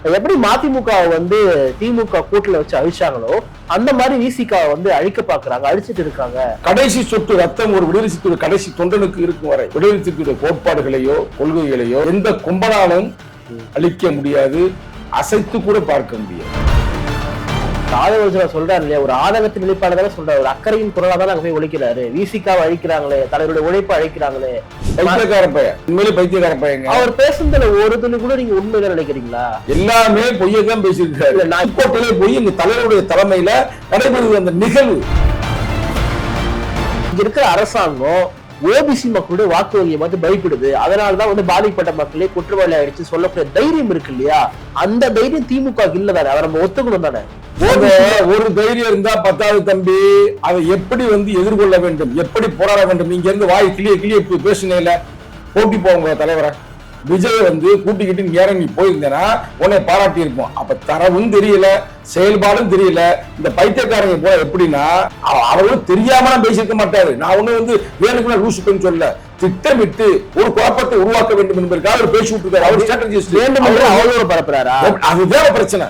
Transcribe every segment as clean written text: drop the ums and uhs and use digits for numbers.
எப்படி மதிமுகவை வந்து திமுக கூட்டுல வச்சு அழிச்சாங்களோ அந்த மாதிரி விசிகாவை வந்து அழிக்க பாக்குறாங்க, அழிச்சிட்டு இருக்காங்க. கடைசி சொட்டு ரத்தம் ஒரு விடுதலை சிறுத்தை கடைசி தொண்டனுக்கு இருக்கும் வரை விடுதலை சிறுத்தை கோட்பாடுகளையோ கொள்கைகளையோ எந்த கும்பலாலும் அழிக்க முடியாது, அசைத்து கூட பார்க்க முடியாது. ஆதவ சொல்றாரு இல்லையா, ஒரு ஆதங்கத்தின் வெளிப்பாடுதான் சொல்றாரு, ஒரு அக்கறையின் குரலா தான் அங்க போய் ஒழிக்கிறாரு. விசிகாவை அழிக்கிறாங்களே, தலைவருடைய உழைப்பை அழிக்கிறாங்களே, பைத்தியக்கார பையன், உண்மையிலே பைத்தியக்கார பையங்க. அவர் பேசுனதுல ஒரு துளி கூட நீங்க உண்மையில நினைக்கிறீங்களா? எல்லாமே பொய்யதான் பேசியிருக்காரு. நாய்க்கோட்டையிலே போய் இந்த தலைவருடைய தலைமையில நடைபெறுவது அந்த நிகழ்வு. இங்க இருக்கிற அரசாங்கம் ஓபிசி மக்களுடைய வாக்கு வங்கியை பார்த்து பயப்படுது, அதனாலதான் வந்து பாதிக்கப்பட்ட மக்களே குற்றவாளி ஆயிடுச்சு சொல்லக்கூடிய தைரியம் இருக்கு இல்லையா, அந்த தைரியம் திமுக இல்லதானே, அதை நம்ம ஒத்துக்கணும் தானே. ஒரு தைரியம் இருந்தா பத்தாவது தம்பி, அதை எப்படி வந்து எதிர்கொள்ள வேண்டும், எப்படி போராட வேண்டும். நீங்க இருந்து வாய் கிளிய பேசுனேல போட்டி போங்க தலைவரை விஜய் வந்து கூட்டிக்கிட்டு இறங்கி போயிருந்தேன்னா உன்னை பாராட்டி இருப்போம். அப்ப தரவும் தெரியல, செயல்பாடும் தெரியல. இந்த பைத்தியக்காரங்க போல எப்படின்னா அவர்களும் தெரியாம பேசியிருக்க மாட்டாரு. நான் ஒண்ணு வந்து வேணுக்குள்ள லூசுக்குன்னு சொல்ல, திட்டமிட்டு ஒரு குழப்பத்தை உருவாக்க வேண்டும் என்பதற்காக அவர் பேசி விட்டுருக்காரு. அவர் ஸ்ட்ராட்டஜிஸ்ட் அவரோட பரப்புறாரா? அதுதான் பிரச்சனை.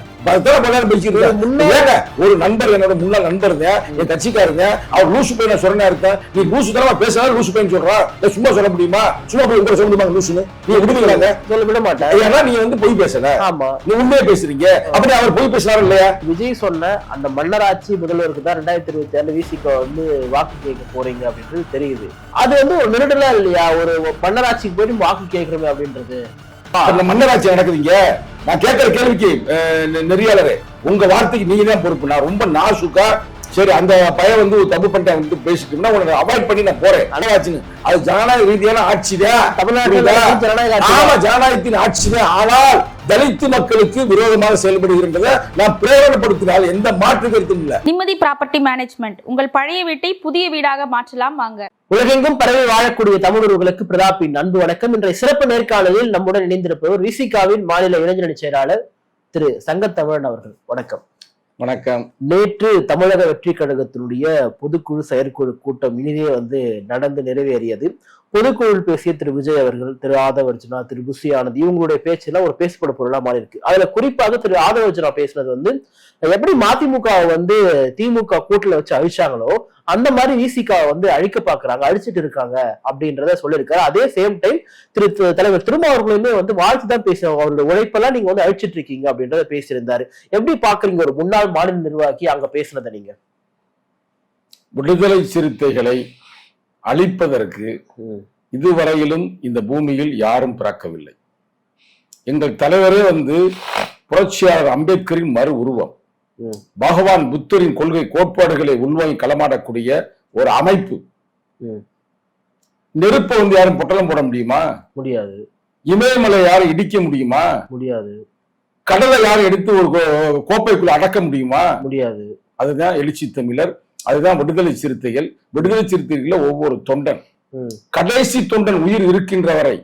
ஒரு நண்பர், என்னோட முன்னாள் நண்பர், என் கட்சிக்காரங்க, அவர் லூசு பையனை சொன்னா இருக்க, நீ லூசு தரமா பேசினா லூசு பையன் சொல்றா, சும்மா சொல்ல முடியுமா? சும்மா போய் உங்களை சொல்ல முடியுமா லூசுன்னு? நீங்க விடுவீங்களாங்க? சொல்ல விட மாட்டேன். ஏன்னா நீங்க வந்து பொய் பேசல, நீ உண்மையை பேசுறீங்க. அப்படி அவர் பொய் பேசுறாரு இல்லையா? விஜய் சொன்ன அந்த மன்னராட்சி முதல்வருக்கு தான் 2027 விசிக வந்து வாக்கு கேட்க போறீங்க அப்படின்றது தெரியுது. அது வந்து ஒரு நெருடலா இல்லையா, ஒரு மன்னராட்சிக்கு போயிட்டு வாக்கு கேட்கிறோமே அப்படின்றது. மன்னராட்சி நடக்குதுங்க. நான் கேட்கிற கேள்விக்கு நெறியாளரே, உங்க வார்த்தைக்கு நீங்க தான் பொறுப்பு. நான் ரொம்ப நாசுக்கா சரி அந்த பையன் வந்து தப்பு பண்ணிட்டு பேசிட்டோம்னா உனக்கு அவாய்ட் பண்ணி நான் போறேன். மன்னராட்சின்னு அது ஜனநாயக ரீதியான ஆட்சிதான், தமிழ்நாட்டில் ஜனநாயகத்தின் ஆட்சிதான். ஆனால் தலித்து மக்களுக்கு விரோதமாக செயல்படுகின்றதை நான் பிரயோகப்படுத்தினால் எந்த மாற்று கருத்தும் இல்லை. நிம்மதி ப்ராப்பர்ட்டி மேனேஜ்மெண்ட், உங்கள் பழைய வீட்டை புதிய வீடாக மாற்றலாம் வாங்க. உலகெங்கும் பரவி வாழக்கூடிய தமிழர்களுக்கு பிரதாப்பின் அன்பு வணக்கம். இன்றைய சிறப்பு நேர்காணலில் நம்முடன் இணைந்திருப்பவர் விசிகாவின் மாநில இளைஞரணி செயலாளர் திரு சங்கத்தமிழன் அவர்கள். வணக்கம். வணக்கம். நேற்று தமிழக வெற்றி கழகத்தினுடைய பொதுக்குழு செயற்குழு கூட்டம் இனிதே வந்து நடந்து நிறைவேறியது. பொதுக்குழுவில் பேசிய திரு விஜய் அவர்கள், திரு ஆதவர்ஜுனா, திரு புசி ஆனந்த் இவங்களுடைய பேச்செல்லாம் ஒரு பேசப்பட பொருளா மாறி இருக்கு. அதுல குறிப்பாக திரு ஆதவர்ஜுனா பேசினது வந்து எப்படி மதிமுகவை வந்து திமுக கூட்டுல வச்சு அழிச்சாங்களோ அந்த மாதிரி விசிகாவை வந்து அழிக்க பாக்குறாங்க, அழிச்சிட்டு இருக்காங்க அப்படின்றத சொல்லியிருக்காரு. அதே சேம் டைம் தலைவர் திருமாவர்களுமே வந்து வாழ்த்து தான் பேசுறாங்க, அவருடைய உழைப்பெல்லாம் நீங்க வந்து அழிச்சிட்டு இருக்கீங்க அப்படின்றத பேசியிருந்தாரு. எப்படி பாக்குறீங்க ஒரு முன்னாள் மாநில நிர்வாகி அங்க பேசினதை நீங்க? விடுதலை சிறுத்தைகளை அழிப்பதற்கு இதுவரையிலும் இந்த பூமியில் யாரும் பிறக்கவில்லை. எங்கள் தலைவரே வந்து புரட்சியாளர் அம்பேத்கரின் மறு உருவம், பகவான் புத்தரின் கொள்கை கோட்பாடுகளை உள்வாங்கி களமாடக்கூடிய ஒரு அமைப்பு. நெருப்பை வந்து யாரும் பொட்டலம் போட முடியுமா? முடியாது. இமயமலை யாரும் இடிக்க முடியுமா? முடியாது. கடலை யாரும் எடுத்து ஒரு கோப்பைக்குள்ள அடக்க முடியுமா? முடியாது. அதுதான் எழுச்சி தமிழர், அதுதான் விடுதலை சிறுத்தைகள். விடுதலை சிறுத்தைகள் ஒவ்வொரு தொண்டன், கடைசி தொண்டன் உயிர் இருக்கின்ற வரை,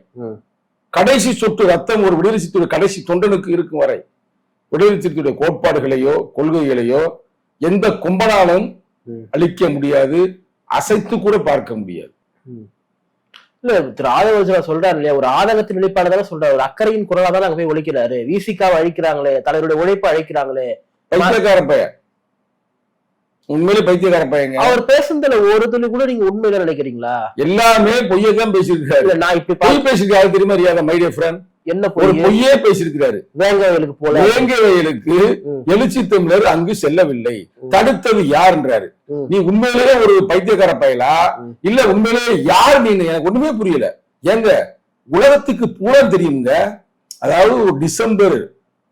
கடைசி சொட்டு ரத்தம் ஒரு விடுதலை சிறுத்தை கடைசி தொண்டனுக்கு இருக்கும் வரை விடுதலை சிறுத்தையுடைய கோட்பாடுகளையோ கொள்கைகளையோ எந்த கும்பலாலும் அழிக்க முடியாது, அசைத்து கூட பார்க்க முடியாது. இல்ல திரு ஆதவ சொல்றாரு இல்லையா, ஒரு ஆதங்கத்தின் வெளிப்பாடுதான் சொல்றாரு, ஒரு அக்கறையின் குரலா தான் அங்க போய் ஒழிக்கிறாரு. விசிகாவை அழிக்கிறாங்களே, தலைவருடைய உழைப்பை அழிக்கிறாங்களே, பைத்தியக்கார பையன், உண்மையிலே பைத்தியக்கார பையங்க. அவர் பேசுனதுல ஒரு துளி கூட நீங்க உண்மையில நினைக்கிறீங்களா? எல்லாமே பொய்யதான் பேசியிருக்காரு. நான் இப்ப பொய் பேசிருக்காரு தெரியுமா ரியாதா மை டியர் ஃப்ரெண்ட்? என்ன பொய்யே பேசியிருக்கிறாரு. வேங்கை வயலுக்கு போல, வேங்கை வயலுக்கு எழுச்சி தமிழர் அங்கு செல்லவில்லை, தடுத்தது யாருன்றாரு. நீ உண்மையிலேயே ஒரு பைத்தியக்கார பயலா இல்ல உண்மையிலேயே யார் நீ? எனக்கு ஒண்ணுமே புரியல. ஏங்க உலகத்துக்கு பூரா தெரியுங்க. அதாவது டிசம்பர்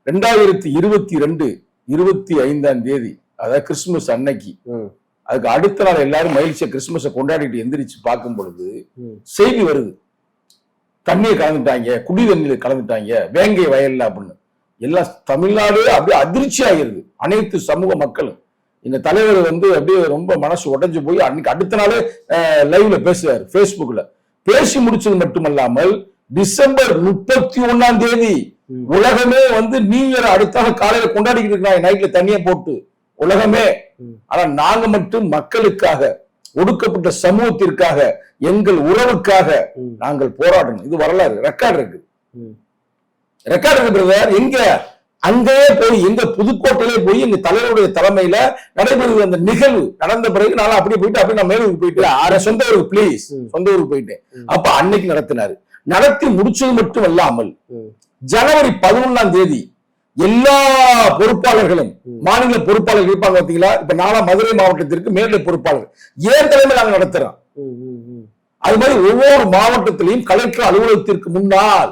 2022 25 அதாவது கிறிஸ்துமஸ் அன்னைக்கு, அதுக்கு அடுத்த நாள் எல்லாரும் மகிழ்ச்சியா கிறிஸ்துமஸை கொண்டாடிட்டு எந்திரிச்சு பார்க்கும் பொழுது செய்தி வருது, தண்ணியை கலந்துட்டாங்க, குடி தண்ணியில கலந்துட்டாங்க வேங்கை வயல்ல அப்படின்னு. எல்லாம் தமிழ்நாடு அப்படியே அதிர்ச்சி ஆகிருது. அனைத்து சமூக மக்களும். எங்க தலைவர் வந்து அப்படியே ரொம்ப மனசு உடைஞ்சு போய் அன்னைக்கு அடுத்த நாளே லைவ்ல பேசுறாரு, பேஸ்புக்ல. பேசி முடிச்சது மட்டுமல்லாமல் டிசம்பர் 31 உலகமே வந்து நியூ இயர் அடுத்த காலையில கொண்டாடிக்கிட்டு இருக்காங்க, நைட்ல தண்ணியை போட்டு உலகமே. ஆனா நாங்க மட்டும் மக்களுக்காக, ஒடுக்கப்பட்ட சமூகத்திற்காக, எங்கள் உறவுக்காக நாங்கள் போராடணும். இது வரலாறு, ரெக்கார்டு இருக்கு. ரெக்கார்டு இருக்கு பிரதர். எங்க அங்கேயே போய் எங்க புதுக்கோட்டையிலே போய் எங்க தலைவருடைய தலைமையில நடைபெறுகிற அந்த நிகழ்வு நடந்த பிறகு நான் அப்படியே போயிட்டு அப்படியே நான் மேலூருக்கு போயிட்டு சொந்த ஊருக்கு பிளீஸ் சொந்த ஊருக்கு போயிட்டேன். அப்ப அன்னைக்கு நடத்தினாரு. நடத்தி முடிச்சது மட்டும் அல்லாமல் ஜனவரி 11ஆம் தேதி எல்லா பொறுப்பாளர்களும் மாநில பொறுப்பாளர்கள் இருப்பாங்க பாத்தீங்களா. இப்ப நாளா மதுரை மாவட்டத்திற்கு மேல பொறுப்பாளர் ஏன் தலைமையில் நாங்க நடத்துறோம். அது மாதிரி ஒவ்வொரு மாவட்டத்திலையும் கலெக்டர் அலுவலகத்திற்கு முன்னால்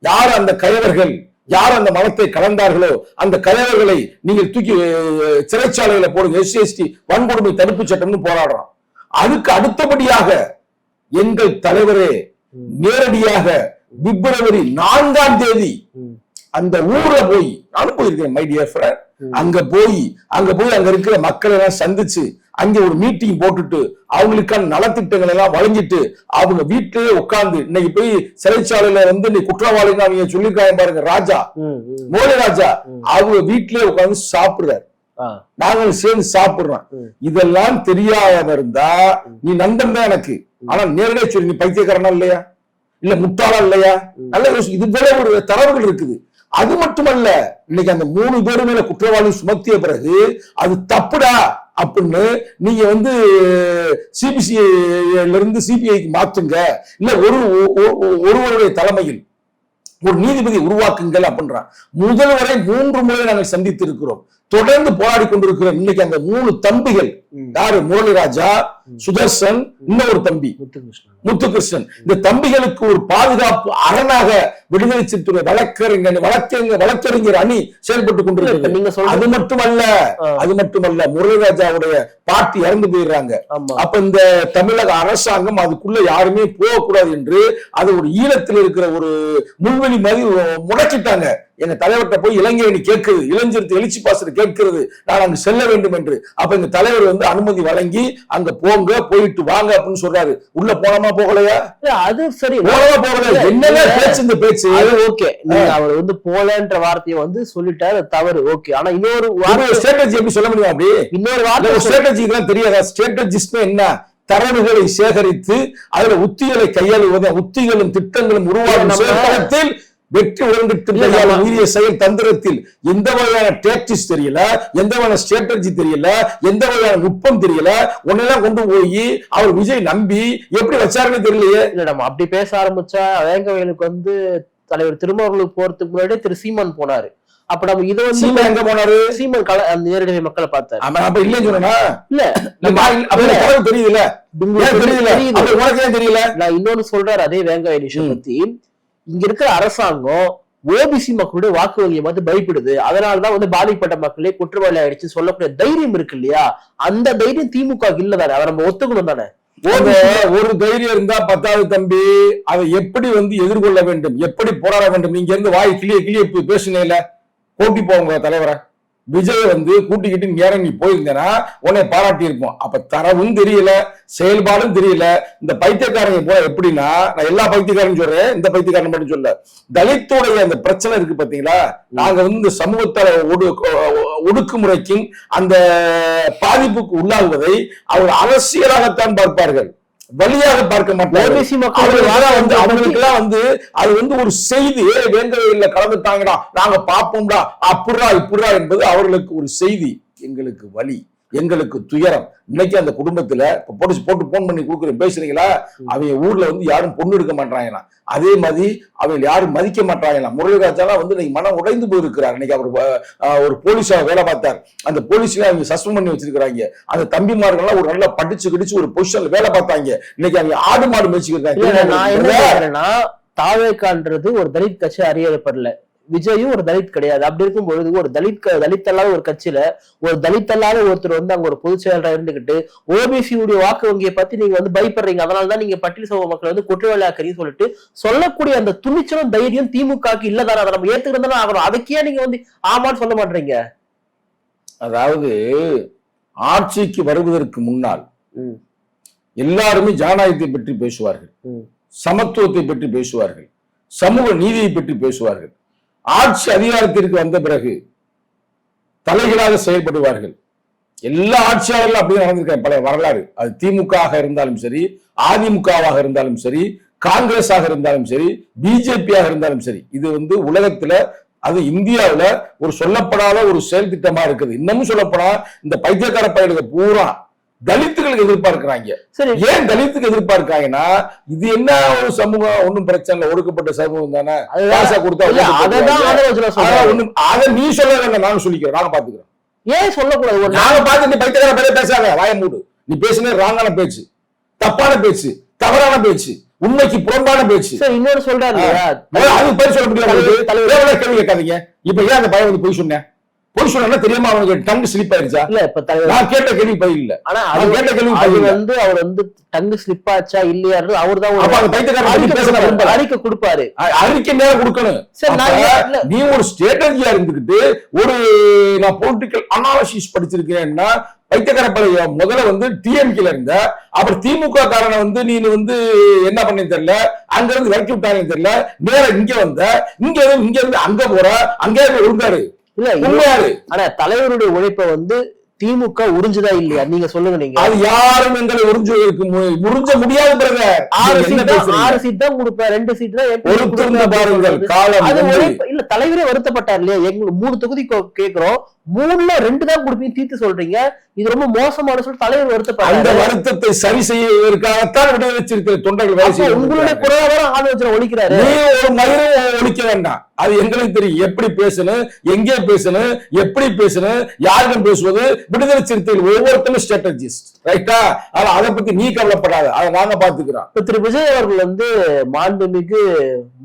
யார் அந்த கயவர்கள், யார் அந்த மலத்தை கலந்தார்களோ அந்த கயவர்களை நீங்கள் தூக்கி சிறைச்சாலையில போடுங்க, SC/ST வன்கொடுமை தடுப்பு சட்டம்னு போராடுறோம். அதுக்கு அடுத்தபடியாக எங்கள் தலைவரே நேரடியாக பிப்ரவரி 4ஆம் தேதி அந்த ஊர்ல போய், நானும் போயிருக்கேன் மை டியர் ஃப்ரெண்ட், அங்க போய் அங்க இருக்கிற மக்களை எல்லாம் சந்திச்சு அங்க ஒரு மீட்டிங் போட்டுட்டு அவங்களுக்கான நலத்திட்டங்கள் எல்லாம் வழங்கிட்டு அவங்க வீட்டிலேயே உட்கார்ந்து இன்னைக்கு போய் சிறைச்சாலையில வந்து நீ குற்றவாளின்னு அவங்க சொல்லியிருக்காங்க பாருங்க, ராஜா மோடி ராஜா அவங்க வீட்டிலேயே உட்கார்ந்து சாப்பிடுறாரு, நாங்கள் சேர்ந்து சாப்பிடுறோம். இதெல்லாம் தெரியாம இருந்தா நீ நண்பன் தான் எனக்கு, ஆனா நேரடியா சொல்லி நீ பைத்தியக்காரனா இல்லையா, இல்ல முட்டாளா இல்லையா, நல்ல இது போல ஒரு தரவுகள் இருக்குது. அது மட்டுமல்ல, இன்னைக்கு அந்த 3 பேரு மேல குற்றவாளி சுமத்திய பிறகு அது தப்புடா அப்படின்னு நீங்க வந்து CBCல இருந்து CBIக்கு மாத்துங்க, இல்ல ஒருவருடைய தலைமையில் ஒரு நீதிபதி உருவாக்குங்கள் அப்படின்றான். முதல்வரை 3 முறை நாங்கள் சந்தித்து இருக்கிறோம், தொடர்ந்து போராடி கொண்டிருக்கிறோம். இன்னைக்கு அந்த 3 தம்பிகள் யாரு, முரளிராஜா, சுதர்சன், இன்னொரு தம்பி முத்துகிருஷ்ணன், இந்த தம்பிகளுக்கு ஒரு பாதுகாப்பு அரணாக விடுதலை சிறுத்தை வழக்கறிஞர் அணி செயல்பட்டுக் கொண்டிருக்கிறது. அது மட்டுமல்ல முரளிராஜாவுடைய பாட்டி இறந்து போயிடுறாங்க. அப்ப இந்த தமிழக அரசாங்கம் அதுக்குள்ள யாருமே போகக்கூடாது என்று அது ஒரு ஈழத்தில் இருக்கிற ஒரு முன்வெளி மாதிரி முடக்கிட்டாங்க. எங்க தலைவர்கிட்ட போய் இளைஞரணி கேட்கிறது, இளைஞருக்கு எழுச்சி பாசர் கேட்கிறது, நான் அங்கு செல்ல வேண்டும் என்று. அப்ப எங்க தலைவர் வந்து அனுமதி வழங்கி அங்க போங்க, போயிட்டு வாங்க அப்படின்னு சொல்றாரு. உள்ள போனமா போகலையா, அது சரி, போனமா போகல, என்னென்ன பேச்சு இந்த பேச்சு, அது ஓகே. அவர் வந்து போலன்ற வார்த்தையை வந்து சொல்லிட்டாரு, தவறு ஓகே. ஆனா இன்னொரு ஸ்ட்ராட்டஜி எப்படி சொல்ல முடியும், அப்படி இன்னொரு வார்த்தை ஸ்ட்ராட்டஜி தான் தெரியாதா? ஸ்ட்ராட்டஜிஸ்ட் என்ன, தரவுகளை சேகரித்து அதுல உத்திகளை கையாளுவது, உத்திகளும் திட்டங்களும் உருவாக்கும் வெற்றி உயிரிய செயல் தந்திரத்தில் எந்த வகையான டாக்டிக்ஸ் தெரியல, எந்த வகையான ஸ்ட்ராட்டஜி தெரியல, எந்த வகையான நுட்பம் தெரியல, ஒன்னெல்லாம் கொண்டு போய் அவர் விஜய் நம்பி எப்படி வச்சாருன்னு தெரியலையே. இல்ல நம்ம அப்படி பேச ஆரம்பிச்சா வேங்கவயலுக்கு வந்து தலைவர் திருமாவளவுக்கு போறதுக்கு முன்னாடி திரு சீமான் போனாரு. அப்ப நம்ம இதை வந்து எங்க போனாரு, சீமான் நேரடி மக்களை பார்த்தாரு. அப்ப இல்லன்னு சொன்னா இல்ல தெரியுதுல, தெரியல. நான் இன்னொன்னு சொல்றாரு அதே வேங்கவயல் விஷயம் பத்தி, இங்க இருக்கிற அரசாங்கம் ஓபிசி மக்களுடைய வாக்கு வங்கியை பார்த்து பயப்படுது, அதனாலதான் வந்து பாதிக்கப்பட்ட மக்களே குற்றவாளி ஆயிடுச்சு சொல்லக்கூடிய தைரியம் இருக்கு இல்லையா, அந்த தைரியம் திமுக இல்லதானே, அதை நம்ம ஒத்துக்கணும் தானே. ஒரு தைரியம் இருந்தா பத்தாவது தம்பி, அதை எப்படி வந்து எதிர்கொள்ள வேண்டும், எப்படி போராட வேண்டும். நீங்க இருந்து வாய் கிளிய பேசுனீங்கல்ல, போட்டி போங்க தலைவரை விஜய் வந்து கூட்டிக்கிட்டு இறங்கி போயிருந்தேன்னா உன்னை பாராட்டி இருப்போம். அப்ப தரவும் தெரியல, செயல்பாடும் தெரியல. இந்த பைத்தியக்காரங்க போல எப்படின்னா, நான் எல்லா பைத்தியக்காரன் சொல்றேன், இந்த பைத்தியக்காரன் மட்டும் சொல்ல, தலித்துடைய அந்த பிரச்சனை இருக்கு பாத்தீங்களா, நாங்க வந்து இந்த சமூகத்தால ஒடுக்குமுறைக்கும் அந்த பாதிப்புக்கு உள்ளாகுவதை அவர் அரசியலாகத்தான் பார்ப்பார்கள், வழியாக பார்க்க மாட்டாங்க. அவங்களுக்கெல்லாம் வந்து அது வந்து ஒரு செய்தி, வேங்கவையில கலந்துட்டாங்கடா நாங்க பார்ப்போம்டா அப்படிடா இப்படிடா என்பது அவர்களுக்கு ஒரு செய்தி. எங்களுக்கு வலி, எங்களுக்கு துயரம். இன்னைக்கு அந்த குடும்பத்துல போட்டு போன் பண்ணி கொடுக்குறேன், பேசுறீங்களா, அவங்க ஊர்ல வந்து யாரும் பொண்ணு எடுக்க மாட்டாங்களா, அதே மாதிரி அவங்க யாரும் மதிக்க மாட்டாங்களா. முரளிராஜாலாம் வந்து இன்னைக்கு மனம் உடைந்து போயிருக்கிறார். இன்னைக்கு அவர் ஒரு போலீஸா வேலை பார்த்தார், அந்த போலீஸ்ல அவங்க சஸ்பெண்ட் பண்ணி வச்சிருக்காங்க. அந்த தம்பிமார்கள்லாம் ஒரு நல்லா படிச்சு கிடிச்சு ஒரு பொசிஷன்ல வேலை பார்த்தாங்க, இன்னைக்கு அவங்க ஆடு மாடு மேய்ச்சிருக்காங்க. தாவேக்கான்றது ஒரு தலித் கட்சி அறியப்படல, விஜயும் ஒரு தலித் கிடையாது. அப்படி இருக்கும் பொழுது ஒரு தலித் அல்லாத ஒரு கட்சியில ஒரு தலித் அல்லாத ஒருத்தர் வந்து அங்க ஒரு பொதுச் செயலராக இருந்துகிட்டு ஓபிசியுடைய வாக்கு வங்கியை பத்தி நீங்க வந்து பயப்படுறீங்க, அதனாலதான் நீங்க பட்டியல் சமூக மக்களை வந்து குற்றவாளி ஆக்குறீங்கன்னு சொல்லிட்டு சொல்லக்கூடிய அந்த துணிச்சலும் தைரியம் திமுகக்கு இல்லதானே, அதை நம்ம ஏத்துக்கிட்டு ஆகணும். அதுக்கே நீங்க வந்து ஆமான்னு சொல்ல மாட்டீங்க. அதாவது ஆட்சிக்கு வருவதற்கு முன்னால் எல்லாருமே ஜனநாயகத்தை பற்றி பேசுவார்கள், சமத்துவத்தை பற்றி பேசுவார்கள், சமூக நீதியை பற்றி பேசுவார்கள். ஆட்சி அதிகாரத்திற்கு வந்த பிறகு தலைகளாக செயல்படுவார்கள். எல்லா ஆட்சியாளர்களும் அப்படி நடந்திருக்க பல வரலாறு. அது திமுக இருந்தாலும் சரி, அதிமுகவாக இருந்தாலும் சரி, காங்கிரஸாக இருந்தாலும் சரி, பிஜேபியாக இருந்தாலும் சரி. இது வந்து உலகத்துல அது இந்தியாவுல ஒரு சொல்லப்படாத ஒரு செயல் திட்டமா இருக்குது. இன்னமும் சொல்லப்போனா இந்த பைத்தியக்கார பயிலுக்கு பூரா தலித்துகளுக்கு எதிர்பார்க்கிறாங்க. சரி, ஏன் தலித்துக்கு எதிர்பார்க்கிறாங்கன்னா, இது என்ன ஒரு சமூகம், ஒண்ணும் பிரச்சனை இல்லை, ஒடுக்கப்பட்ட சமூகம் தானே, காசை கொடுத்தா அதை நீ சொல்ல வேண்டாம், நாங்க சொல்லிக்கிறோம், நாங்க பாத்துக்கிறோம். ஏன் சொல்லக்கூடாது? நாங்க பார்த்து நீ பைத்தியக்கார பயில பேசாத, வாய மூடு. நீ பேசுன ராங்கான பேச்சு, தப்பான பேச்சு, தவறான பேச்சு, உண்மைக்கு புறம்பான பேச்சு. இன்னொரு சொல்றாரு, அது பேர் சொல்ல முடியாது. கேள்வி கேட்காதீங்க. இப்ப ஏன் அந்த பையன் வந்து பொய் சொன்னேன்? பொய் சொன்னா தெரியாம அவனுக்கு டங்கு ஸ்லிப் ஆயிருச்சா? இல்ல, இப்ப நான் கேட்ட கேள்வி பயிர் இல்ல. ஆனா அது கேட்ட கேள்வி அவர் வந்து டங்கு ஸ்லிப் ஆச்சா இல்லையா அவர் தான் அறிக்கை கொடுப்பாரு. அறிக்கை நேரம் கொடுக்கணும். நீ ஒரு ஸ்ட்ராட்டஜியா இருந்துகிட்டு ஒரு நான் பொலிட்டிக்கல் அனாலிசிஸ் படிச்சிருக்கேன்னா, பைத்தியக்கார பழைய முதல்ல வந்து டிஎம்கேல இருந்த, அப்புறம் திமுக காரனை வந்து நீ வந்து என்ன பண்ணி தெரியல, அங்க இருந்து விரட்டி விட்டாங்கன்னு தெரியல, நேரம் இங்க வந்த, இங்க இருந்து அங்க போற, அங்கே ஒழுங்காரு. இல்ல உண்மையாரு. ஆனா தலைவருடைய உழைப்பை வந்து திமுக உறிஞ்சுதா இல்லையா? நீங்க சொல்லுங்க. நீங்க அது யாரும் எங்களை உறிஞ்ச முடியாது பிரதர். 6 சீட் தான் கொடுப்பேன், 2 சீட் தான் பாருங்கள். காலம் இல்ல, தலைவரே வருத்தப்பட்டார் இல்லையா? எங்களுக்கு 3 தொகுதி கேட்கிறோம், 3ல 2 தான் கொடுப்பீங்க, தீர்த்து சொல்றீங்க, இது ரொம்ப மோசமான சொல்லி தலைவர் வருத்தப்பட்டார். அந்த வருத்தத்தை சரி செய்வதற்காகத்தான் விடுதலை சிறுத்தை தொண்டர்கள் வேலை செய்ய. உங்களுடைய பொருளாதாரம் ஆலோசனை ஒழிக்கிறாரு. நீ ஒரு மயிரும் ஒழிக்க வேண்டாம், அது எங்களுக்கு தெரியும். எப்படி பேசணும், எங்கே பேசணும், எப்படி பேசணும், யாரிடம் பேசுவது, விடுதலை சிறுத்தைகள் ஒவ்வொருத்தரும் ஸ்ட்ராட்டஜிஸ்ட், ரைட்டா? அதை பத்தி நீ கவலைப்படாத, அதை நாங்க பாத்துக்கிறோம். திரு விஜய் அவர்கள் வந்து மாண்புமிகு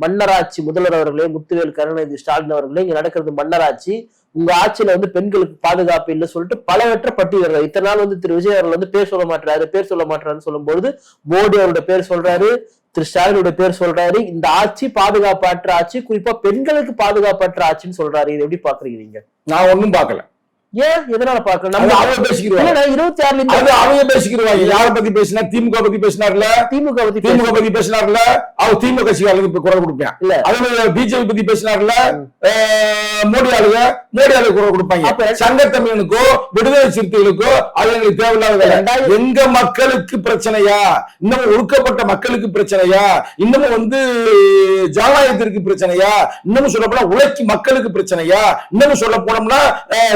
மன்னராட்சி முதல்வர் அவர்களே, முத்துவேல் கருணாநிதி ஸ்டாலின் அவர்களே, இங்க நடக்கிறது மன்னராட்சி, உங்க ஆட்சியில வந்து பெண்களுக்கு பாதுகாப்பு இல்லை சொல்லிட்டு பலவற்ற பட்டியல். இத்தனை நாள் வந்து திரு விஜய் அவர்கள் வந்து பேர் சொல்ல மாட்டாருன்னு சொல்லும்போது மோடி அவருடைய பேர் சொல்றாரு, திரு ஸ்டாலினுடைய பேர் சொல்றாரு. இந்த ஆட்சி பாதுகாப்பற்ற ஆட்சி, குறிப்பா பெண்களுக்கு பாதுகாப்பற்ற ஆட்சின்னு சொல்றாரு. இது எப்படி பாக்குறீங்க நீங்க? நான் ஒன்னும் பாக்கல. ஏன் எதனால பாக்கணும்? அவங்க பேசிக்கிறோம் 26 அவங்க பேசிக்கிறாங்க. யார பத்தி பேசினா? திமுக பத்தி பேசினார்ல, திமுக பத்தி பேசினார்ல, அவர் திமுக கட்சியாளுக்கு குரல் கொடுப்பேன் இல்ல. அதே பிஜேபி பத்தி பேசினார்ல, மோடி ஆளுக்கு குரல் கொடுப்பாங்க. சங்க தமிழனுக்கோ விடுதலை சிறுத்தைகளுக்கோ அது எங்களுக்கு தேவையில்லாத. எங்க மக்களுக்கு பிரச்சனையா? இன்னமும் ஒடுக்கப்பட்ட மக்களுக்கு பிரச்சனையா? இன்னமும் வந்து ஜனநாயகத்திற்கு பிரச்சனையா? இன்னமும் சொல்ல போனா உழைக்கும் மக்களுக்கு பிரச்சனையா? இன்னமும் சொல்ல போனோம்னா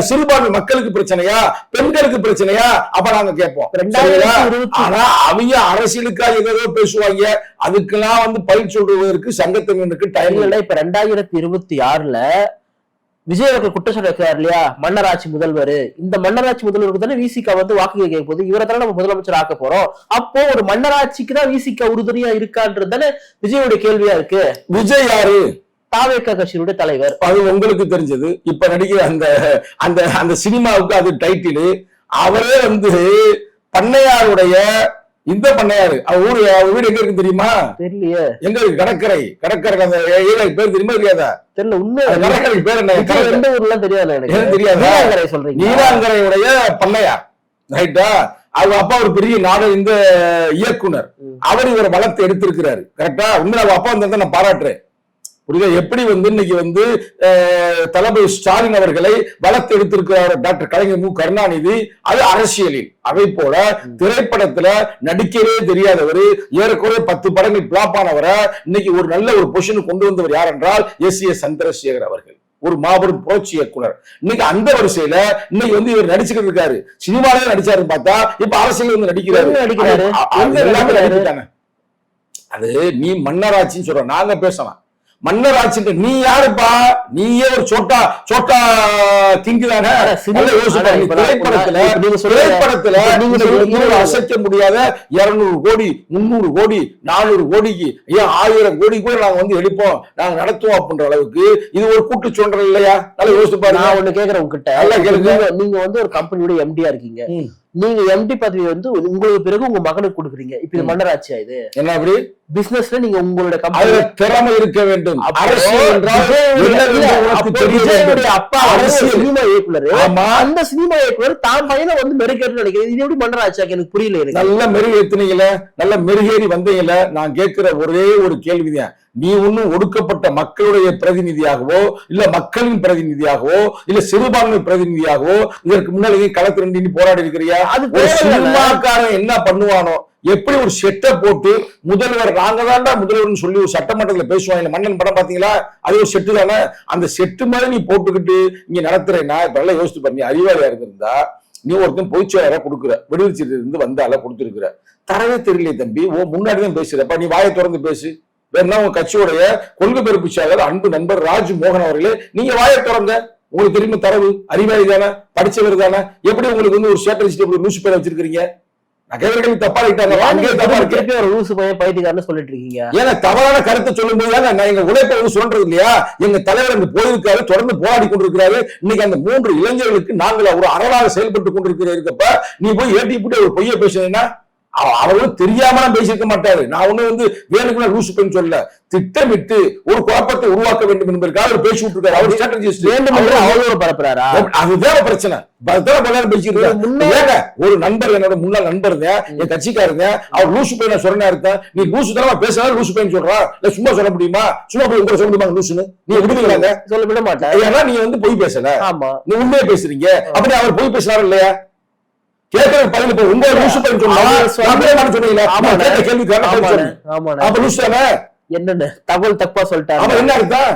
சிறுபான்மை மக்களுக்கு பிரச்சனையா? பெண்களுக்கு பிரச்சனையா? அப்ப நாங்க கேட்போம். ஆனா அவங்க அரசியலுக்காக ஏதோ பேசுவாங்க, அதுக்கெல்லாம் வந்து பயிர் சொல்றதற்கு சங்கத்தினருக்கு டைம் இல்லை. இப்ப 2026ல விஜய் அவர்கள் குற்றச்சாட்டு வைக்கிறார் இல்லையா, மன்னராட்சி முதல்வர். இந்த மன்னராட்சி முதல்வருக்கு தானே விசிக வந்து வாக்கு கேட்க போகுது, இவரை தானே நம்ம முதலமைச்சர் ஆக்க போறோம். அப்போ ஒரு மன்னராட்சிக்கு தான் விசிக உறுதுணையா இருக்கான்றது தானே விஜயோட கேள்வியா இருக்கு. விஜய் யாரு? தாவேக கட்சியினுடைய தலைவர். அது உங்களுக்கு தெரிஞ்சது. இப்ப நடிக்கிற அந்த சினிமாவுக்கு அது டைட்டில். அவரே வந்து பண்ணையாருடைய இந்த பண்ணையாரு, அவர் வீடு எங்க இருக்கு தெரியுமா? தெரியலையே. எங்க இருக்கு? கடற்கரை அந்த ஏழை பேர் தெரியுமா தெரியாதா? தெரியல. உண்மை கடற்கரை பேர் என்ன? எந்த ஊர்ல தெரியாது எனக்கு. தெரியாது. சொல்றீங்க நீலாங்கரையுடைய பண்ணையார், ரைட்டா? அவங்க அப்பா ஒரு பெரிய நாடு இந்த இயக்குனர், அவர் இவரை வளர்த்து எடுத்திருக்கிறாரு, கரெக்டா? உண்மை அவங்க அப்பா வந்து நான் பாராட்டுறேன். புரியுதா? எப்படி வந்து இன்னைக்கு வந்து தளபதி ஸ்டாலின் அவர்களை வளர்த்து எடுத்திருக்கிறார் டாக்டர் கலைஞர் மு கருணாநிதி. அது அரசியலில். அதை போல திரைப்படத்துல நடிக்கவே தெரியாதவர், ஏறக்குறைய 10 படங்கள் பிளாப் ஆனவரை இன்னைக்கு ஒரு நல்ல ஒரு பொசிஷன் கொண்டு வந்தவர் யார் என்றால் எஸ்.ஏ. சந்திரசேகர் அவர்கள், ஒரு மாபெரும் புரட்சி இயக்குனர். இன்னைக்கு அந்த வரிசையில இன்னைக்கு வந்து இவர் நடிச்சுக்கிட்டு இருக்காரு. சினிமாவே நடிச்சாருன்னு பார்த்தா இப்ப அரசியல் வந்து நடிக்கிறாரு. அது நீ மன்னராட்சின்னு சொல்ற, நாங்க பேசலாம் மன்னராட்சி. நீ யாருப்பா? நீயே ஒரு சோட்டா கிங்கு தானே. திரைப்படத்துல அசைக்க முடியாத 200 கோடி 300 கோடி 400 கோடிக்கு ஏன் 1000 கோடி கூட நாங்க வந்து எடுப்போம், நாங்க நடத்துவோம் அப்படின்ற அளவுக்கு இது ஒரு கூட்டு சொல்றோம் இல்லையா? நல்லா யோசிச்சு பாருங்க. நான் ஒண்ணு கேக்குறேன் உங்ககிட்ட. நீங்க வந்து ஒரு கம்பெனியோட எம்டியா இருக்கீங்க. நீங்க எம்டி பதவி வந்து உங்களுக்கு பிறகு உங்க மகனுக்கு கொடுக்குறீங்க. இப்ப இது மன்னராட்சியா? இது என்ன? அப்படி பிசினஸ்ல நீங்க உங்களோட கம்பெனி திறமை இருக்க வேண்டும். அப்பா சினிமா இயக்குனர், அந்த சினிமா இயக்குனர் தான் பையனை வந்து மெருகேற்று நினைக்கிறேன். இது எப்படி மன்னராட்சியா? எனக்கு புரியல. நல்ல மெருகேற்றினீங்கள, நல்ல மெருகேறி வந்தீங்கள. நான் கேட்கிற ஒரே ஒரு கேள்விதான், நீ ஒன்னும் ஒடுக்கப்பட்ட மக்களுடைய பிரதிநிதியாகவோ இல்ல மக்களின் பிரதிநிதியாகவோ இல்ல சிறுபான்மை பிரதிநிதியாகவோ இதற்கு முன்னாடி களத்திரண்டி போராடி இருக்கிறியா? அது சினிமாக்காரன் என்ன பண்ணுவானோ, எப்படி ஒரு செட்டை போட்டு முதல்வர் நாங்க தான்டா முதல்வர்னு சொல்லி ஒரு சட்டமன்றத்துல பேசுவாங்க. மன்னன் படம் பாத்தீங்களா, அது ஒரு செட்டு தானே. அந்த செட்டு மாதிரி நீ போட்டுக்கிட்டு இங்க நடத்துறேன்னா இப்ப எல்லாம் யோசிச்சு பாருங்க. அறிவாளியா இருந்திருந்தா நீ ஒருத்தன் பொய்ச்சாளரா கொடுக்குற, விடுதலை இருந்து வந்தால கொடுத்துருக்குற, தரவே தெரியலையே தம்பி, ஓ முன்னாடிதான் பேசுறப்ப நீ வாயை திறந்து பேசு. வேணா உங்க கட்சியோடைய கொள்கை பிறப்பிச்சாளர் அன்பு நண்பர் ராஜ் மோகன் அவர்களே, நீங்க வாயை திறங்க. உங்களுக்கு தெரியுமா தரவு, அறிவாளி தானே, படிச்சவர் தானே, எப்படி உங்களுக்கு வந்து ஒரு ஸ்ட்ராட்டஜிஸ்ட் நியூஸ் பேப்பர் வச்சிருக்கீங்க? தப்பா சொல்லிட்டு இருக்கீங்க. ஏன்னா தவறான கருத்தை சொல்லும் போது நான் எங்க உழைப்பை சொல்றது இல்லையா? எங்க தலைவர் அங்கு போயிருக்காரு, தொடர்ந்து போராடி கொண்டிருக்கிறாரு. இன்னைக்கு அந்த 3 இளைஞர்களுக்கு நாங்கள் ஒரு அறலாக செயல்பட்டு கொண்டிருக்கிறப்ப நீ போய் ஏட்டி போட்டு ஒரு பொய்ய பேசுனீங்கன்னா அவர்களும் தெரியாம பேசியிருக்க மாட்டாரு. நான் ஒண்ணு வந்து வேணுக்குள்ள லூசு பண்ணி சொல்ல, திட்டமிட்டு ஒரு குழப்பத்தை உருவாக்க வேண்டும் என்பதற்காக அவர் பேசி விட்டுருக்காரு. அவர் ஸ்ட்ராட்டஜிஸ்ட் அவரோட பரப்புறாரா? அதுதான் பிரச்சனை. ஒரு நண்பர், என்னோட முன்னாள் நண்பர், என் கட்சிக்காரங்க, அவர் லூசு பையன் சொன்னா இருக்க, நீ லூசு தானே பேசுறா, லூசு பையன் சொல்றா, இல்ல சும்மா சொல்ல முடியுமா? சும்மா போய் உங்களை சொல்ல முடியுமா லூசுன்னு? நீ விடுவீங்களாங்க? சொல்ல விட மாட்டேன். ஏன்னா நீங்க வந்து பொய் பேசல, ஆமா, நீ உண்மையை பேசுறீங்க. அப்படி அவர் பொய் பேசுறாரு இல்லையா? கேட்கறது பதில் இப்ப உங்க லூசு பையன் சொன்னா என்னன்னு தகவல் தப்பா சொல்லிட்டாரு. அவன் என்ன அர்த்தம்?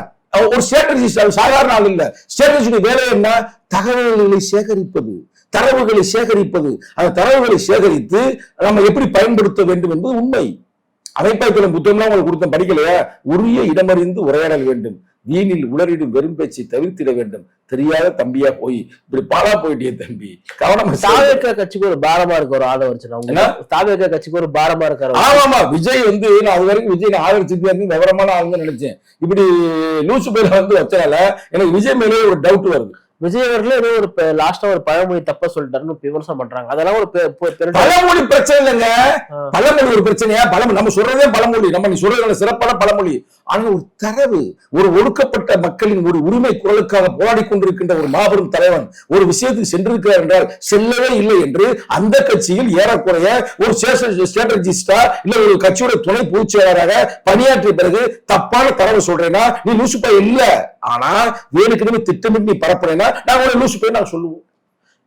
ஒரு ஸ்ட்ராட்டஜிஸ்ட், சாதாரண ஆள் இல்ல. ஸ்ட்ராட்டஜியோட வேலை என்ன? தகவல்களை சேகரிப்பது, தரவுகளை சேகரிப்பது. அந்த தரவுகளை சேகரித்து நம்ம எப்படி பயன்படுத்த வேண்டும் என்பது உண்மை. அமைப்பாய்க்குள்ள புத்தகம்லாம் உங்களுக்கு கொடுத்த படிக்கலையா? உரிய இடமறிந்து உரையாடல் வேண்டும், வீணில் உளறிடும் வெறும் பேச்சை தவிர்த்திட வேண்டும். தெரியாத தம்பியா போய் இப்படி பாலா போயிட்டே தம்பி, கவனம். தாவேக கட்சிக்கு ஒரு பாரமா இருக்கு ஒரு ஆதரவு. தாவேக கட்சிக்கு ஒரு பாரமா இருக்காரு. ஆமா, விஜய் வந்து நான் அது வரைக்கும் விஜய் ஆதரிச்சுட்டு இருந்து விவரமான ஆளுங்க நினைச்சேன். இப்படி லூசு பேர்ல வந்து வச்சனால எனக்கு விஜய் மேலே ஒரு டவுட் வருது. விஜய் அவர்களே ஏதோ ஒரு லாஸ்டா ஒரு பழமொழி தப்பா சொல்லிட்டாருன்னு விமர்சனம் பண்றாங்க. அதெல்லாம் ஒரு பழமொழி பிரச்சனை இல்லைங்க. பழமொழி ஒரு பிரச்சனையா? பழமொழி நம்ம சொல்றதே பழமொழி, நம்ம நீ சொல்றது சிறப்பான பழமொழி. ஆனா ஒரு தரவு, ஒரு ஒடுக்கப்பட்ட மக்களின் ஒரு உரிமை குரலுக்காக போராடி கொண்டிருக்கின்ற ஒரு மாபெரும் தலைவன் ஒரு விஷயத்துக்கு சென்றிருக்கிறார் என்றால் செல்லவே இல்லை என்று அந்த கட்சியில் ஏறக்குறைய ஒரு ஸ்ட்ராட்டஜிஸ்டா இல்ல ஒரு கட்சியோட துணை பொதுச் செயலாளராக பணியாற்றிய பிறகு தப்பான தரவு சொல்றேன்னா நீ லூசுப்பா இல்ல. ஆனா வேணுக்கு திட்டமிட்டு நீ பரப்புறேன்னா நாங்க ஒரு லூசு போய் நாங்க சொல்லுவோம்.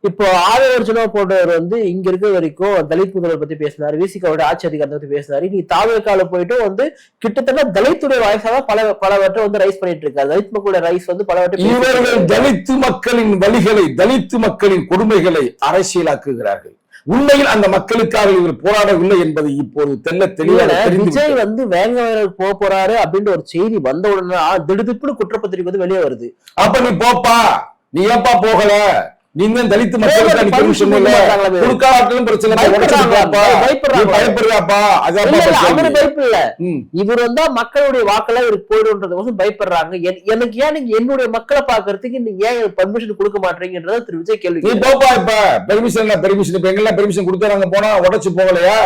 இப்போ ஆதவர்ஜுனா போன்றவர் வந்து இங்க இருக்க வரைக்கும் தலித் முதல்வர் பத்தி பேசினாரு, விசிகாவோட ஆட்சி அதிகாரத்தை பத்தி பேசினாரு. நீ தாவேக்கால போயிட்டு வந்து கிட்டத்தட்ட தலித்துடைய வாய்ஸாக பலவற்றை வந்து ரைஸ் பண்ணிட்டு இருக்காரு. தலித் மக்களுடைய ரைஸ் வந்து பலவற்றை இவர்கள் தலித்து மக்களின் வழிகளை, தலித்து மக்களின் கொடுமைகளை அரசியலாக்குகிறார்கள். உண்மையில் அந்த மக்களுக்காக இவர் போராடவில்லை என்பது இப்போது தெளிவாக விஜய் வந்து வேங்க போறாரு அப்படின்ற ஒரு செய்தி வந்த உடனே திடுதிப்புன்னு குற்றப்பத்திரிக்கை வந்து வெளியே வருது. அப்ப நீ போப்பா, நீ ஏப்பா போகல? நீங்க தலித்து மக்களுக்கு இவர் வந்தா மக்களுடைய வாக்கெல்லாம் இவருக்கு போயிடும்ன்றது பயப்படுறாங்க. எனக்கு ஏன் நீங்க என்னுடைய மக்களை பாக்குறதுக்கு நீங்க ஏன் பர்மிஷன் கொடுக்க மாட்டீங்கன்றத திரு விஜய் கேள்வி. நீ போப்பா, இப்ப பெர்மிஷன் இப்ப எங்கெல்லாம் பெர்மிஷன் கொடுத்தாங்க போனா உடச்சு போகலையா?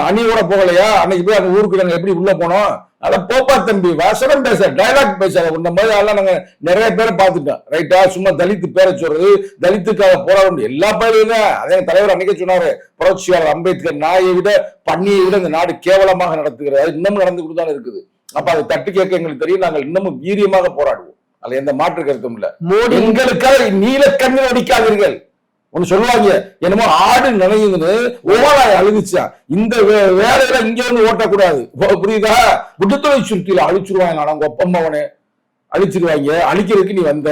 அணியோட போகலையா? அன்னைக்கு போய் அங்க ஊருக்கு நாங்க எப்படி உள்ள போனோம்? அதான் போப்பா தம்பி, வசனம் பேச, டைலாக் பேசாத. இந்த மாதிரி எல்லாம் நாங்க நிறைய பேரை பார்த்துட்டோம். ரைட்டா? சும்மா தலித்து பேரை சொல்றது, தலித்துக்காக போராடும் எல்லா பேரும். அதே தலைவர் அன்னைக்கே சொன்னாரு, புரட்சியாளர் அம்பேத்கர், நாயை விட பன்னியை விட இந்த நாடு கேவலமாக நடத்துகிறது, அது இன்னமும் நடந்துகிட்டு தான் இருக்குது. அப்ப அதை தட்டு கேட்க எங்களுக்கு தெரியும். நாங்கள் இன்னமும் வீரியமாக போராடுவோம். அதுல எந்த மாற்று கருத்தும் இல்ல. எங்களுக்காக நீல கண்ணீர் அடிக்காதீர்கள். ஒண்ணு சொல்லுவாங்க, என்னமோ ஆடு நினைவுன்னு ஓவாய் அழுதுச்சா. இந்த வேலையில இங்க வந்து ஓட்டக்கூடாது, புரியுதா? விடுதலை சுற்றில அழிச்சிருவாங்க. நான் ஒப்பம்பவனே அழிச்சிருவாங்க. அழிக்கிறதுக்கு நீ வந்த,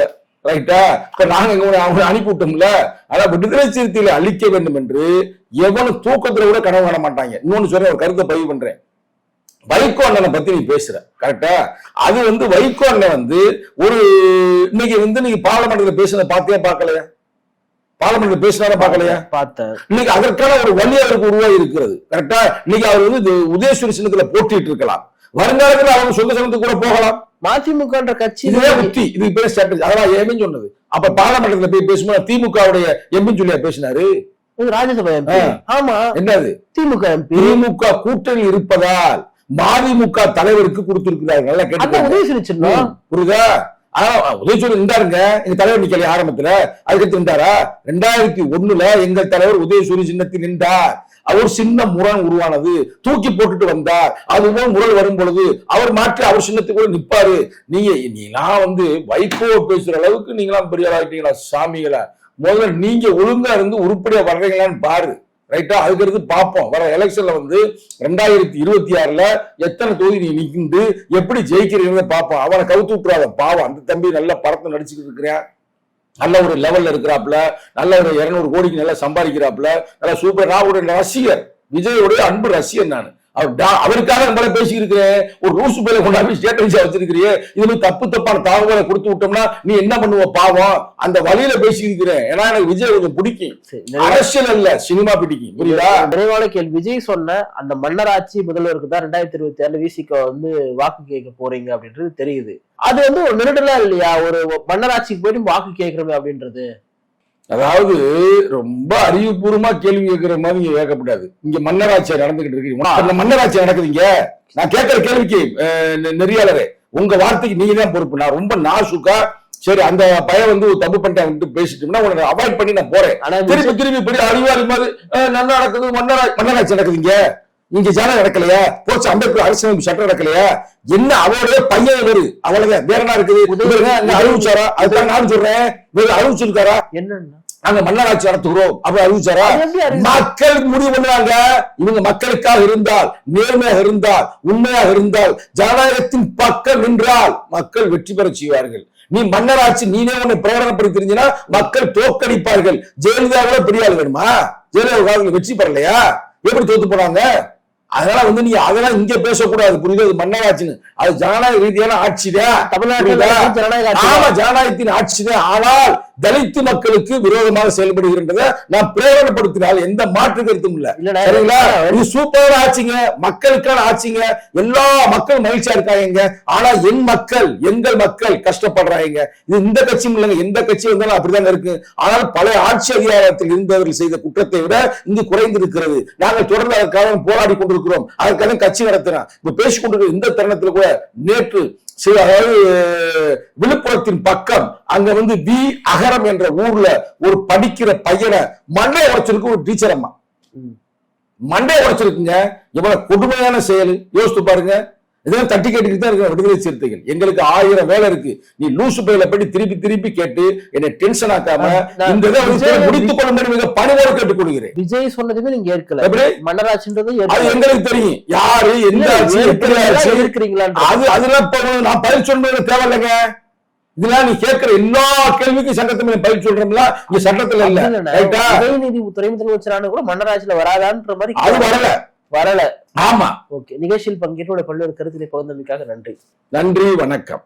ரைட்டா? இப்ப நாங்க அவங்க அனுப்பி விட்டோம்ல. ஆனா விடுதலை சிறுத்தையில அழிக்க வேண்டும் என்று எவனும் தூக்கத்துல கூட கனவு காண மாட்டாங்க. இன்னொன்னு சொல்ற ஒரு கருத்தை பதிவு பண்றேன். வைகோ அண்ணனை பத்தி நீ பேசுற, கரெக்டா? அது வந்து வைகோ அண்ணன் வந்து ஒரு இன்னைக்கு வந்து நீங்க பார்லிமெண்ட்ல பேசுறத பாத்தியா பார்க்கலையா? பார்லிமெண்ட்ல பேசினார பார்க்கலையா? பார்த்தேன். இன்னைக்கு அதற்கான ஒரு வழி அவருக்கு உருவாகி இருக்கிறது, கரெக்டா? இன்னைக்கு அவர் வந்து உதயசூரி சின்னத்துல போட்டிட்டு இருக்கலாம். வருங்காலத்துல அவங்க சொந்த சனத்துக்கு கூட போகலாம். மதிமுக கட்சி உத்தி, இது பேர் ஸ்ட்ராட்டஜி. அதெல்லாம் ஏமின்னு சொன்னது. அப்ப பார்லிமெண்ட்ல போய் பேசும்போது திமுகவுடைய எம்பின்னு சொல்லியா பேசினாரு? ராஜ்யசபா எம்பி. ஆமா, என்னது? திமுக எம்பி. திமுக கூட்டணி இருப்பதால் மதிமுக தலைவருக்கு கொடுத்திருக்கிறார்கள். நல்லா கேட்டு புரியுதா? உதயசூரி இருந்தாருங்க, எங்க தலைவர் நிக்கல ஆரம்பத்துல. அதுக்கு நின்றாரா? 2001 எங்கள் தலைவர் உதயசூரி சின்னத்தில் நின்றார். அவர் சின்ன முரண் உருவானது, தூக்கி போட்டுட்டு வந்தார். அதுவும் முரண் வரும் பொழுது அவர் மாற்றி அவர் சின்னத்துக்குள்ள நிப்பாரு. நீங்களாம் வந்து வைகோ பேசுற அளவுக்கு நீங்களாம் பெரிய ஆளாயிட்டீங்களா சாமிகளா? முதல்ல நீங்க ஒழுங்கா இருந்து உருப்படியா வர்றீங்களான்னு பாரு. ரைட்டா? அதுக்கு பார்ப்போம் வர எலெக்ஷன்ல வந்து 2026 எத்தனை தொகுதி நீ நிக்கிண்டு எப்படி ஜெயிக்கிறீங்கன்னு பார்ப்போம். அவனை கவுத்து விட்டுறாத பாவம். அந்த தம்பி நல்ல படத்தை நடிச்சுக்கிட்டு இருக்கிறேன், நல்ல ஒரு லெவல்ல இருக்கிறாப்புல, நல்ல ஒரு 200 கோடிக்கு நல்லா சம்பாதிக்கிறாப்புல, நல்லா சூப்பர். நான் ஒரு ரசிகர், விஜயோடைய அன்பு ரசிகர் நான். அவருக்காக நம்மள பேசி இருக்கிறேன். ஒரு ரூசு பேரை கொண்டாந்து ஸ்டேட்டஸா வச்சிருக்கிறியே, இது தப்பான தகவலை கொடுத்து விட்டோம்னா நீ என்ன பண்ணுவ பாவம். அந்த வழியில பேசி இருக்கிறேன். ஏன்னா எனக்கு விஜய் கொஞ்சம் பிடிக்கும், அரசியல் அல்ல சினிமா பிடிக்கும். புரியுதா? நிறைவான கேள்வி. விஜய் சொன்ன அந்த மன்னராட்சி முதல்வருக்கு தான் 2026 விசிக வந்து வாக்கு கேட்க போறீங்க அப்படின்றது தெரியுது. அது வந்து ஒரு நெருடலா இல்லையா? ஒரு மன்னராட்சிக்கு போயிட்டு வாக்கு கேட்கிறோமே அப்படின்றது. அதாவது ரொம்ப அறிவுபூர்வமா கேள்வி கேட்கிற மாதிரி நீங்க கேட்கக்கூடாது. இங்க மன்னராட்சி நடந்துகிட்டு இருக்கீங்க, அந்த மன்னராட்சி நடக்குதுங்க. நான் கேட்கிற கேள்விக்கு நெறியாளரே உங்க வார்த்தைக்கு நீங்க தான் பொறுப்பு. நான் ரொம்ப நாசுக்கா சரி அந்த பையன் வந்து தப்பு பண்ணிட்டு பேசிட்டோம்னா உனக்கு அவாய்ட் பண்ணி நான் போறேன். திருப்பி இப்படி அறிவாளி மாதிரி நல்லா நடக்குது, மன்னராட்சி நடக்குதுங்க. இங்க ஜனம் நடக்கலையா? போச்சு அம்பேத்கர் அரசியலமைப்பு சட்டம் நடக்கலையா? என்ன அவருடைய பையன் இவரு, அவ்வளவுதான். வேற என்ன இருக்குது? அறிவிச்சாரா? அதுதான் நானும் சொல்றேன். அறிவிச்சிருக்காரா? என்னன்னா நாங்க மன்னராட்சி நடத்துகிறோம் அப்ப அறிவிச்சாரா? மக்கள் முடிவு பண்றாங்க. இவங்க மக்களுக்காக இருந்தால், நேர்மையாக இருந்தால், உண்மையாக இருந்தால், ஜனநாயகத்தின் பக்கம் நின்றால் மக்கள் வெற்றி பெற செய்வார்கள். நீ மன்னராட்சி நீனே உன்னை பிரகடனப்படுத்தி தெரிஞ்சுன்னா மக்கள் தோற்கடிப்பார்கள். ஜெயலலிதா பெரிய ஆள் வேணுமா? ஜெயலலிதா வெற்றி பெறலையா? எப்படி தோத்து போனாங்க? அதனால வந்து நீ அதெல்லாம் இங்க பேசக்கூடாது. புரியுது? மன்னராட்சின்னு அது ஜனநாயக ரீதியான ஆட்சிதான். தமிழ்நாட்டில் ஜனநாயகத்தின் ஆட்சிதான். ஆனால் தலித்து மக்களுக்கு விரோதமாக செயல்படுகின்றத நான் பிரேரணப்படுத்தினால் எந்த மாற்று கருத்தும் இல்ல. சரிங்களா? இது சூப்பரான ஆட்சிங்க, மக்களுக்கான ஆட்சிங்க. எல்லா மக்கள் மகிழ்ச்சியா இருக்காங்க. ஆனா என் மக்கள், எங்கள் மக்கள் கஷ்டப்படுறாங்க. இது இந்த கட்சியும் இல்லைங்க, எந்த கட்சி வந்தாலும் அப்படிதான் இருக்கு. ஆனால் பழைய ஆட்சி அதிகாரத்தில் இருந்தவர்கள் செய்த குற்றத்தை விட இங்கு குறைந்திருக்கிறது. நாங்கள் தொடர்ந்து அதற்காக போராடி கொண்டிருக்கிறோம். அதற்காக கட்சி நடத்துறோம். இப்ப பேசிக் கொண்டிருக்கிற இந்த தருணத்தில் கூட நேற்று அதாவது விழுப்புரத்தின் பக்கம் அங்க வந்து வி அகரம் என்ற ஊர்ல ஒரு படிக்கிற பையனை மண்டை உடைச்சிருக்கு ஒரு டீச்சர் அம்மா. மண்டை உடைச்சிருக்குங்க. எவ்வளவு கொடுமையான செயல் யோசித்து பாருங்க. இதெல்லாம் தட்டி கேட்டுக்கிட்டு தான் இருக்க விடுதலை சிறுத்தைகள். எங்களுக்கு 1000 வேலை இருக்கு. நீ லூசு பையில போய் திருப்பி கேட்டு என்னை டென்ஷன் ஆக்காம இந்த முடித்துக் கொள்ளும்படி மிக பணிவோடு கேட்டுக் கொள்கிறேன். விஜய் சொன்னதுமே நீங்க ஏற்கல. மன்னராட்சின்றது அது எங்களுக்கு தெரியும். யாரு எந்த ஆட்சி எப்படி ஆட்சி இருக்கிறீங்களா அதெல்லாம் நான் பதில் சொல்றது தேவையில்லைங்க. இதெல்லாம் நீ கேட்கிற எல்லா கேள்விக்கும் சட்டத்துல பதில் சொல்றோம்ல, இங்க சட்டத்துல இல்ல. உதயநிதி துணை முதலமைச்சரான கூட மன்னராட்சியில வராதான்ற மாதிரி அது வரல. ஆமா. ஓகே. நிகழ்ச்சியில் பங்கேற்று பல்வேறு கருத்துக்களை பகிர்ந்தமைக்காக நன்றி. நன்றி, வணக்கம்.